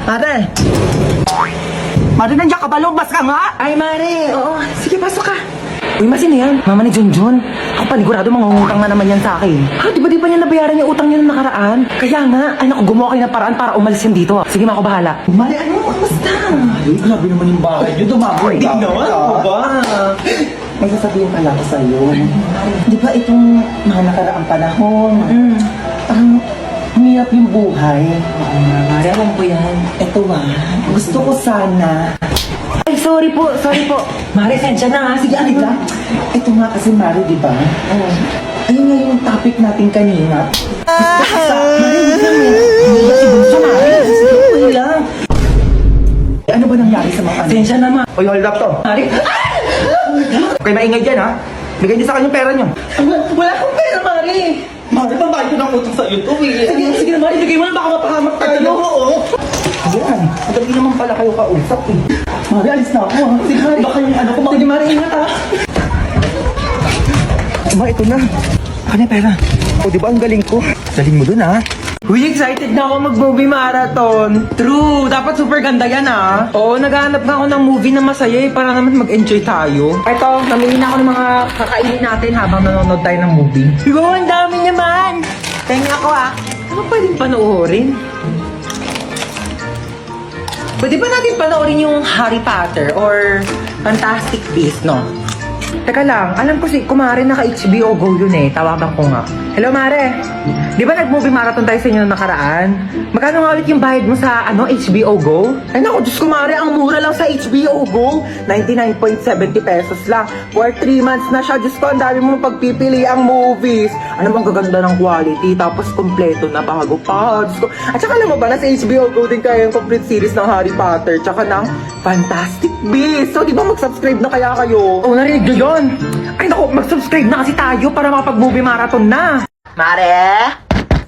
Mare! Mare, nandiyan ka ba? Lumabas ka nga! Ay, Mare! Oo, sige, pasok ka. Uy, sino yan? Mama ni Junjun. Ako panigurado, mangungutang na naman yan sa akin. Ha? Di ba niya nabayaran yung utang niya nung nakaraan? Kaya nga, ay naku, gumawa kayo ng paraan para umalis yan dito. Sige, ako bahala. Mare, ano? Kamusta? Ay, grabe naman yung bahay niyo. Dumagoy Hindi naman, ano ba? May sasabihin pala ako sa'yo. Di ba itong mga nakaraang panahon? Parang humirap yung buhay. Oo nga, Mare, alam ko yan. Eto gusto ko sana. Ay, sorry po. Mare, sensya na ha. Sige, alig lang. Ito nga kasi, Mari, di ba? Oo. Ayun nga yung topic natin kanina. Mari, hindi lang eh. Hindi ba si Bunso, Mari? Sige, okay lang. Ano ba nangyari sa mga ano? Sensya na, Ma. Uy, hold up to. Mare, Okay, maingay dyan, ha? Bigay niyo sa kanyang pera niyo. wala akong pera, Mare. Mari, pambayad ko ng utang sa'yo to, eh. Sige na, Mare. Bigay mo na, baka mapahamak tayo. Oo. Ayan, madali naman pala kayo kausap, eh. Mari, alis na ako, ha? Sige, Mari. Baka yung ano ko, Sige, Mare, ingat ha. Ma, ito na. Ano yung pera? O, di ba ang galing ko? Galing mo dun, ha? Uy, excited na ako mag-movie marathon. True, dapat super ganda yan ah. Oo, naghahanap nga ako ng movie na masaya para naman mag-enjoy tayo. Ito, namili na ako ng mga kakainin natin habang nanonood tayo ng movie. Wow, ang dami naman! Tenga ako ah. Ano pwedeng panoorin? Pwede ba natin panoorin yung Harry Potter or Fantastic Beasts, no? Teka lang, alam ko si Kumare naka-HBO Go yun eh. Tawagan ko nga. Hello, Mare. Di ba nag-movie marathon tayo sa inyo nung nakaraan? Magkano nga ulit yung bayad mo sa HBO Go? Ay naku, Diyos ko, Mare, ang mura lang sa HBO Go. 99.70 pesos lang. For 3 months na siya. Diyos ko, ang dami mong pagpipili ang movies. Ano bang gaganda ng quality? Tapos kompleto na bago pa. Diyos ko. At saka alam mo ba, nasa HBO Go din kaya yung complete series ng Harry Potter. Tsaka ng Fantastic Beasts. So, di ba mag-subscribe na kaya kayo? Oh, narinig nyo yun? Ay naku, mag-subscribe na kasi tayo para makapag-movie marathon na. Mare?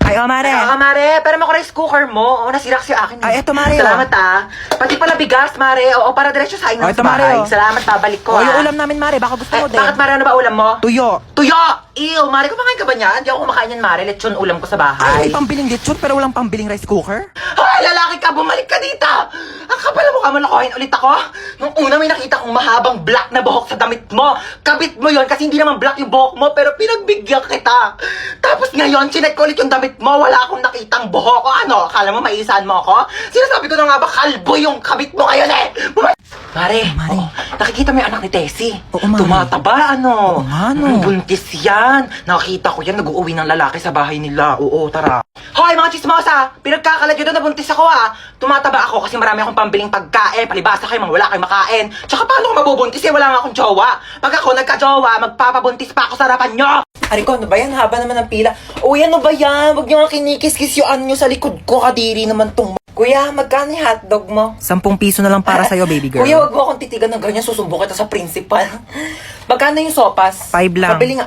Ay, oh, Mare. Oo, Mare. Pero mo rice cooker mo. Oo, nasira kasi akin. Ay, eto, Mare, Salamat ah. Pati pala bigas, Mare. Oo, para diretso sa akin Oh, ng eto, Mare, bahay. oh. Salamat, babalik ko Oh, yung ah. ulam namin, Mare. Baka gusto mo din. Bakit, Mare? Ano ba ulam mo? Tuyo. Tuyo! Ew, Mare, kumakain ka ba niyan? Hindi ako kumakain yan, Mare. Lechon ulam ko sa bahay. Ay, pambiling lechon pero walang pambiling rice cooker? Hoy, lalaki ka! Bumalik ka dito! Ang kapal mo ka malakohin ulit ako? Nung una may nakita kong mahabang black na buhok sa damit mo. Kabit mo yon kasi hindi naman black yung buhok mo pero pinagbigyan kita. Tapos ngayon, chinek ko ulit yung damit mo. Wala akong nakitang buhok. O ano, akala mo maisahan mo ako? Sinasabi ko na nga ba kalbo yung kabit mo ngayon eh? Mare, Mare. oh, nakikita mo yung anak ni Tessie? Oo, Mare. Tumataba, ano? Oo nga, no. Buntis yan. Nakita ko yan, nag-uuwi ng lalaki sa bahay nila. Oo, tara. Hoy, mga chismosa! Pinagkakalat yun doon, nabuntis ako ah. Tumataba ako kasi marami akong pambiling pagkain. Palibasa kayo, mga wala kayong makain. Tsaka paano ko mabubuntis eh, wala nga akong jowa. Pag ako nagka-jowa, magpapabuntis pa ako sa harapan nyo. Ariko, ano ba yan? Haba naman ng pila. Uy, ano ba yan? Huwag nyo nga kinikis-kis yung ano nyo sa likod ko. Kadiri naman tong... Kuya, magkano yung hotdog mo? 10 piso na lang para sa'yo, baby girl. Kuya, wag mo akong titigan ng ganyan. Susumbo kita sa principal. Magkano yung sopas? 5 lang. Pabili nga.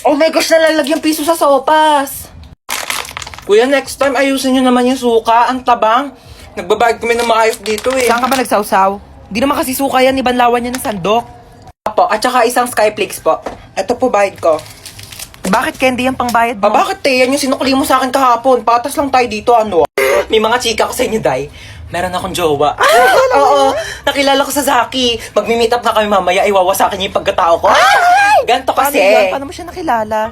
Oh my gosh, nalalagyan piso sa sopas. Kuya, next time ayusin nyo naman yung suka. Ang tabang. Nagbabayad kami ng maayos dito eh. Saan ka ba nagsawsaw? Di naman kasi suka yan, ibanlawan yan ng sandok. Po, at saka isang Skyflakes po. Ito po bayad ko. Bakit candy yung pangbayad mo? Bakit te? Yan yung sinukli mo sa akin kahapon. Patas lang tayo dito, ano? May mga chika ko sa inyo, Day. Meron akong jowa. Oo, nakilala ko sa Zaki. Magmi-meet up na kami mamaya, iwawasakin niya yung pagkatao ko. Ganto Paano kasi. yan? Paano mo siya nakilala?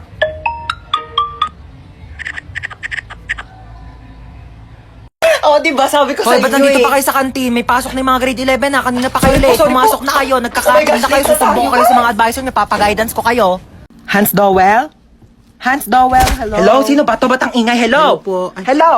Oo, diba? Sabi ko Hoy, sa ba't inyo nandito eh. pa kayo sa kantin? May pasok na yung mga grade 11 na. Kanina pa kayo Sorry po, late. sorry po. Pumasok na kayo. Oh my Nagkakaroon gosh, na kayo. dito Susubok tayo. kayo sa mga advisor niyo. Papaguidance ko kayo. Hans Dowell? Hans Dowell, hello? Hello, sino ba to? Ba't ang ingay? Hello? Hello po.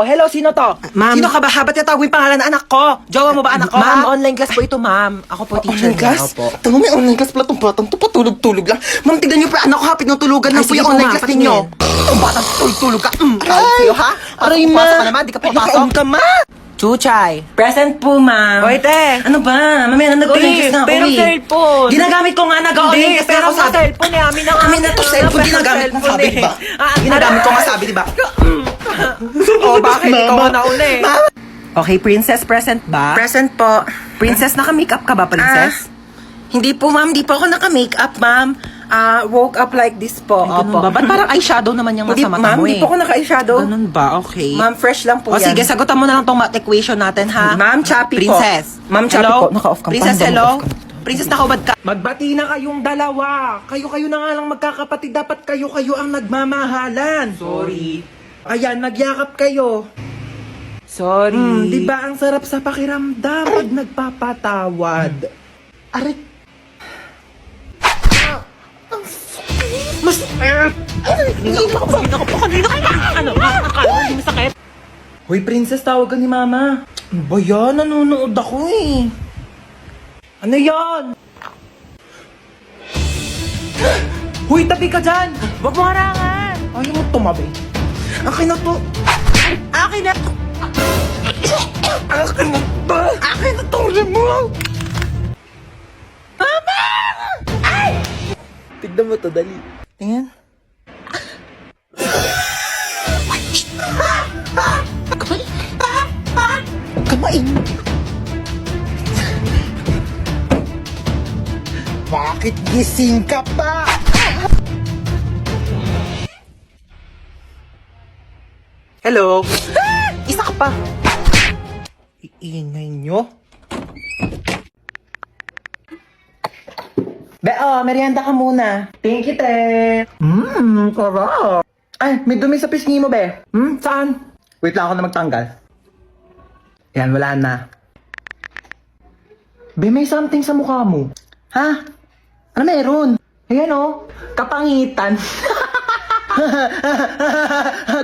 Hello, sino to? Ma'am. Sino ka ba? Ba't tinatawag yung pangalan ng anak ko? Jowa mo ba anak ko? Ma'am, ha? online class po ito, ma'am. Ako po, teacher Online class? niya. Opo. Tanong may online class pala tong batang to, patulog-tulog lang. Ma'am, tignan niyo pa, anak ko hapit ng tulugan Ay, lang po sige yung po, online ma'am, class patingin. ninyo. Itong batang tulog ka. Aray sa'yo, ha? Aray, Pasok ma. ka naman, di ka papasok. Nakaon ka, ma. Chuchay. Present po, ma'am. Hoy, te. Ano ba? Mamaya na nag-online class na ako pero eh. cellphone. Ginagamit ko nga nag-online class na pero ako sa sabi. cellphone eh. Amin na nga. Amin na to, cellphone. Ginagamit ko sabi, di ba? Ginagamit ko nga sabi, di ba? Oh, bakit? Ikaw ang nauna eh. Okay, princess, present ba? Present po. Princess, naka-makeup ka ba, princess? Hindi po, ma'am. Di po ako naka-makeup, ma'am. Woke up like this po. Ay, ganun ba? Ba't parang eyeshadow naman yung Hindi, nasa mata ma'am, mo hindi eh? po ako naka-eyeshadow. Ganun ba? Okay. Ma'am, fresh lang po O yan. sige, sagutan mo na lang tong math equation natin, ha? Ma'am, Chappy po. Princess. Ma'am, Chappy Hello? po. Naka-off cam. Princess, Paano ba hello? naka-off cam? Princess, nakubad ka. Magbati na kayong dalawa. Kayo-kayo na nga lang magkakapatid. Dapat kayo-kayo ang nagmamahalan. Sorry. Ayan, nagyakap kayo. Sorry. Di ba ang sarap sa pakiramdam pag nagpapatawad? Aray. Mas... Kanina ka pa. Ano? Akala mo hindi masakit? Hoy, princess, tawagan ni mama. Ano ba yan? Nanonood ako eh. Ano yan? Hoy, tabi ka dyan! Huwag mo harangan. Ayaw mo tumabi. Akin na to. Akin na to. Akin na to. Akin na to. Mo. Tignan mo to, dali. Tingnan. Kamain. Bakit gising ka pa? Hello? Isa ka pa. Iingay nyo. Be, merienda ka muna. Thank you, te. Sarap. Ay, may dumi sa pisngi mo, be. Saan? Wait lang ako na magtanggal. Yan, wala na. Be, may something sa mukha mo. Ha? Ano meron? Ayan, oh. Kapangitan.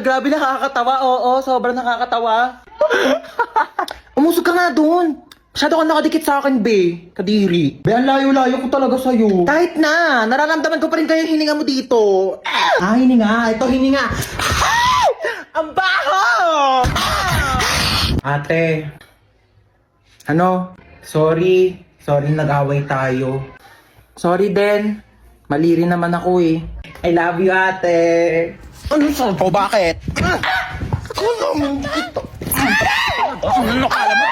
Grabe, nakakatawa. Oo, sobrang nakakatawa. Umusog ka nga doon. Masyado ka nakadikit sa akin, be. Kadiri. Be, ang layo-layo ko talaga sa'yo. Kahit na, nararamdaman ko pa rin kayo yung hininga mo dito. Hininga. Ito, hininga. Ang baho! Ate. Ano? Sorry. Sorry, nag-away tayo. Sorry, Den. Mali rin naman ako eh. I love you, ate. Ano sa to? Bakit? Ano kala mo?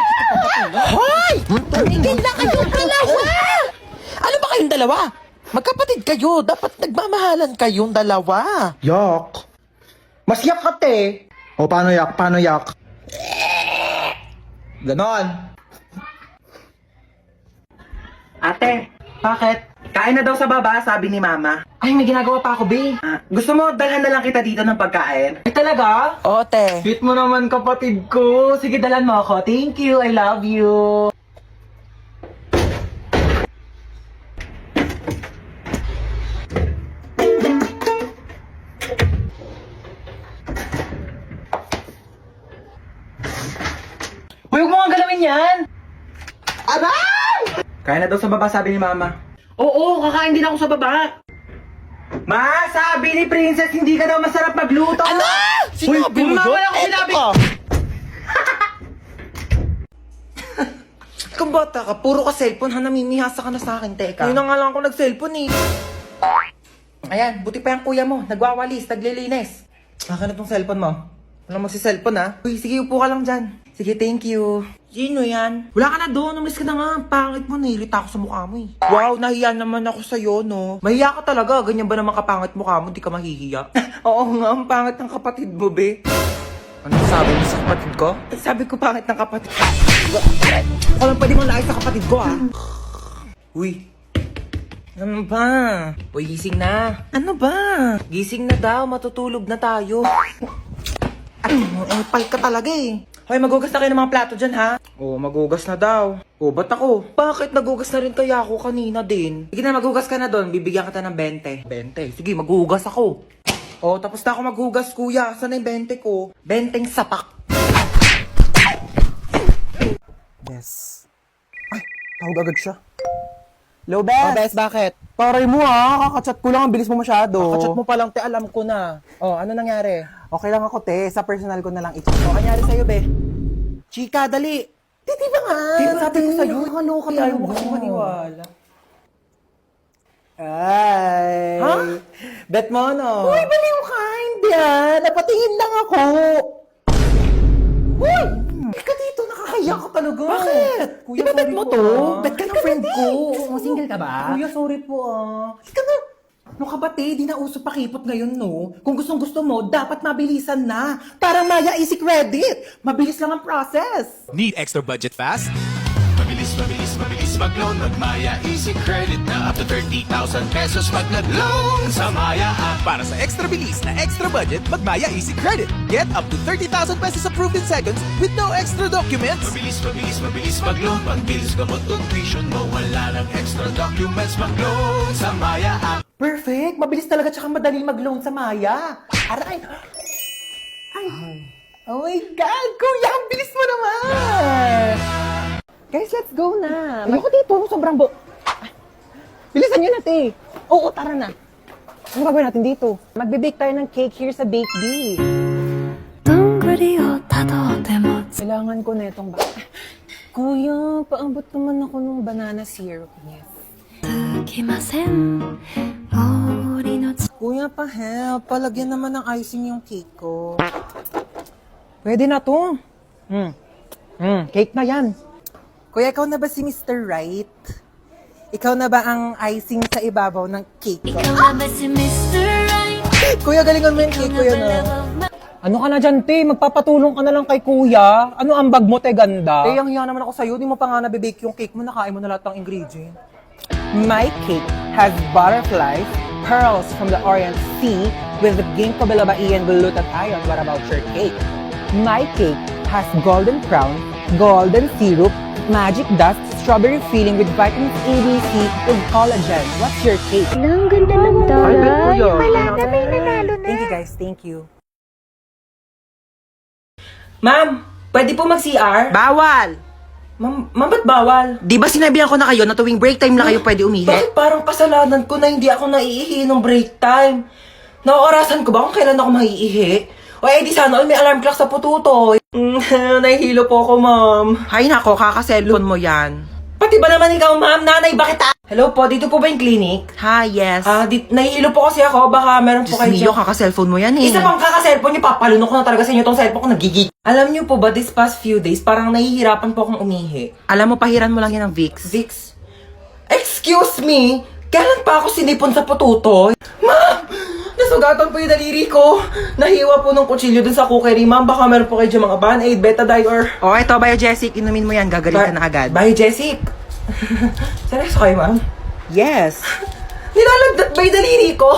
Hoy! Tumigil na kayong dalawa! Ano ba kayong dalawa? Magkapatid kayo. Dapat nagmamahalan kayong dalawa. Yak. Mas yak ka, te. O, paano yak? Paano yak? Ganon. Ate, bakit? Kain na daw sa baba, sabi ni mama. Ay, may ginagawa pa ako, be. Gusto mo, dalhan na lang kita dito ng pagkain? Ay, talaga? Oo, te. Sweet mo naman, kapatid ko. Sige, dalhan mo ako. Thank you, I love you. Hoy, huwag mo nga galawin yan! Aray! Kaya na daw sa baba, sabi ni mama. Oo, kakain din ako sa baba. Ma, sabi ni Princess, hindi ka daw masarap magluto. Ano? Sinabi mo Ma, yun? wala akong sinabi. Kung bata ka, puro ka cellphone ha, namimihasa ka na sa akin, teka. Yun na nga lang ako nag-cellphone eh. Ayan, buti pa yung kuya mo. Nagwawalis, naglilinis. Akin na tong cellphone mo. Wala magsi-cellphone ha. Uy, sige, upo ka lang dyan. Sige, thank you. Sino yan? Wala ka na doon, umalis ka na nga. Pangit mo, nahilita ako sa mukha mo eh. Wow, nahiya naman ako sa'yo, no? Mahiya ka talaga, ganyan ba naman kapangit mukha mo, di ka mahihiya? Oo nga, ang pangit ng kapatid mo, be. Ano sabi mo sa kapatid ko? Sabi ko pangit ng kapatid ko. Ako lang pwede mong laay sa kapatid ko, ah. Uy, ano ba? Uy, gising na. Ano ba? Gising na daw, matutulog na tayo. Ang pal ka talaga eh. Hoy, magugas na kayo ng mga plato dyan, ha? Oo, magugas na daw. O, ba't ako? Bakit nagugas na rin kaya ako kanina din? Sige na, magugas ka na doon. Bibigyan kita ng 20. 20? Sige, maghugas ako. O, tapos na ako maghugas, kuya. Saan na yung 20 ko? 20 sapak. Yes. Ay, tawag agad siya. Hello, Oh, Bes. Bes, bakit? Taray mo ha, kakachat ko lang, ang bilis mo masyado. Kakachat mo pa lang, te, alam ko na. O, ano nangyari? Okay lang ako, te. Sa personal ko na lang i-chat. O, nangyari sa'yo, be? Chika, dali. Di ba nga? Di ba sabi ko sa'yo? Nakakaloka Ayaw talaga. mo kasi maniwala. Ay. Ha? Bet mo, no? Uy, baliw ka. Hindi napatingin lang ako. Uy! Ika dito, nakakaya ka talaga. Bakit? Kuya, di ba bet sorry mo po, to? ah. Bet ka ng friend ko. Single ka ba? Kuya, sorry po Ika na. Yung kabate, di na uso pakipot ngayon, no? Kung gustong gusto mo, dapat mabilisan na. Parang Maya Easy Credit. Mabilis lang ang process. Need extra budget fast? Mabilis, mabilis, mabilis mag-loan. Mag-Maya Easy Credit na up to 30,000 pesos pag nag-loan sa Maya app. Para sa extra bilis na extra budget, mag-Maya Easy Credit. Get up to 30,000 pesos approved in seconds with no extra documents. Mabilis, mabilis, mabilis mag-loan. Pag-bills gamot o tuition mo, wala ng extra documents. Mag-loan sa Maya app. Perfect. Mabilis talaga tsaka madali mag-loan sa Maya. Aray. Ay. Oh my God, kuya, ang bilis mo naman. Guys, let's go na. Ayoko dito, sobrang Bilisan nyo na, te. Oo, tara na. Ano gagawin natin dito? Magbe-bake tayo ng cake here sa Bake Bee. どんぐりをたどっても Kailangan ko na itong Kuya, paambot naman ako ng banana syrup. Yes. つきません森のつ Kuya, pa-help. Palagyan naman ng icing yung cake ko. Pwede na to. Cake na yan. Kuya, ikaw na ba si Mr. Right? Ikaw na ba ang icing sa ibabaw ng cake ko? ikaw na ba si Mr. Right? Kuya, galingan mo yung cake ko Ikaw yun, na ba ah. love of my Ano ka na dyan, te? Magpapatulong ka na lang kay kuya. Ano ang bag mo, te, ganda? Eh, ang hiya naman ako sa'yo. Di mo pa nga nabibake yung cake mo. Nakain mo na lahat ng ingredient. My cake has butterflies, pearls from the Orient Sea with the ginkgo biloba and glutathione. What about your cake? My cake has golden crown, golden syrup, magic dust, strawberry filling with vitamins A, B, C, with collagen. What's your cake? Ang ganda ng taray. Wala na, may nanalo na. Thank you guys, thank you. Ma'am, pwede po mag-CR? Bawal! Ma'am, ba't bawal? Di ba sinabihan ko na kayo na tuwing break time lang kayo pwede umihi? Bakit parang kasalanan ko na hindi ako naiihi nung break time? Naorasan ko ba kung kailan ako maiihi? O di sana all may alarm clock sa pututoy. Nahihilo po ako, ma'am. Hay nako, kaka-cellphone mo yan. Pati ba naman ikaw, ma'am? Nanay, bakit Hello po, dito po ba yung clinic? Hi, yes. Nahihilo po kasi ako. Baka meron po Diyos kayo mio, kaka-cellphone mo yan eh. Isa pang kaka-cellphone niyo, papalunok ko na talaga sa inyo tong cellphone ko, nagigig. Alam niyo po ba, this past few days, parang nahihirapan po akong umihi. Alam mo, pahiran mo lang yan ng Vicks. Vicks? Excuse me? Kailan pa ako sinipon sa pututoy? Ma'am! Nasugatan po yung daliri ko. Nahiwa po ng kutsilyo dun sa cookery, ma'am. Baka meron po kayo dyan mga Band-Aid, Betadine, or... O, ito, Biogesic, inumin mo yan, gagaling ka na agad. Biogesic. Seryoso kayo, ma'am? Yes. Nilalagdat ba yung daliri ko?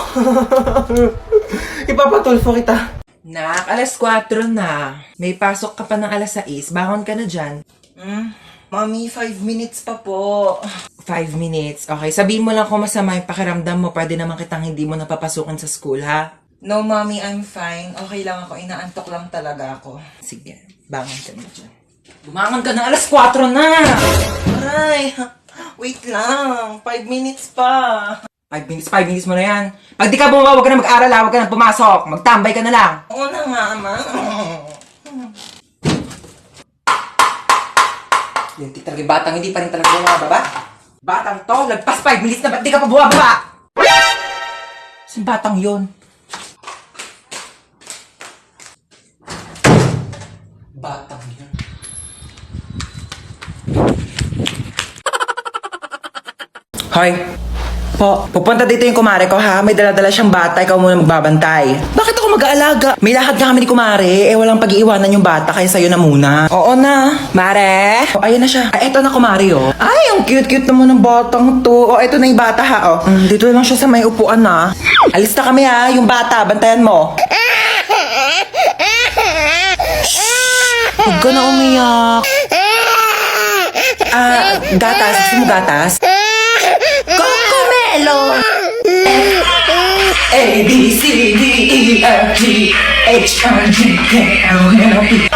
Ipapatulfo kita. Nak, alas 4 na. May pasok ka pa ng alas 6. Bangon ka na dyan. Mami, 5 minutes pa po. 5 minutes. Okay, sabihin mo lang kung masama yung pakiramdam mo. Pwede naman kitang hindi mo napapasukan sa school, ha? No, Mommy, I'm fine. Okay lang ako. Inaantok lang talaga ako. Sige, bangon ka na dyan. Bumangon ka na, alas 4 na! Aray, wait lang. 5 minutes pa. 5 minutes mo na yan. Pag di ka bumaba, huwag ka na mag-aral, huwag ka na pumasok. Magtambay ka na lang. Oo na nga, ma. Yung talaga batang hindi pa rin talaga bumababa. Batang to, lagpas 5 minutes na, ba't di ka pa bumababa? Saan batang yun? Batang yun. Hoy. Po, pupunta dito yung kumare ko ha. May dala-dala siyang bata, ikaw muna magbabantay. Bakit ako mag-aalaga? May lakad nga kami ni kumare. Eh, walang pag-iiwanan yung bata, kaya sa'yo na muna. Oo na. Mare? O, ayun na siya. Ay, eto na kumare, oh. Ay, ang cute-cute naman ng batang to. O, eto na yung bata ha, oh. Dito lang siya sa may upuan na. Alis na kami ha, yung bata. Bantayan mo. Huwag ka na umiyak. Gatas. Gusto mo gatas? Cocomelon! A, B, C, D, E, F, G, H, I, J, K, L, M, N, O, P,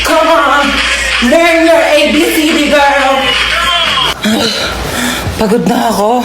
come on! Learn your ABCD, girl! Pagod na ako.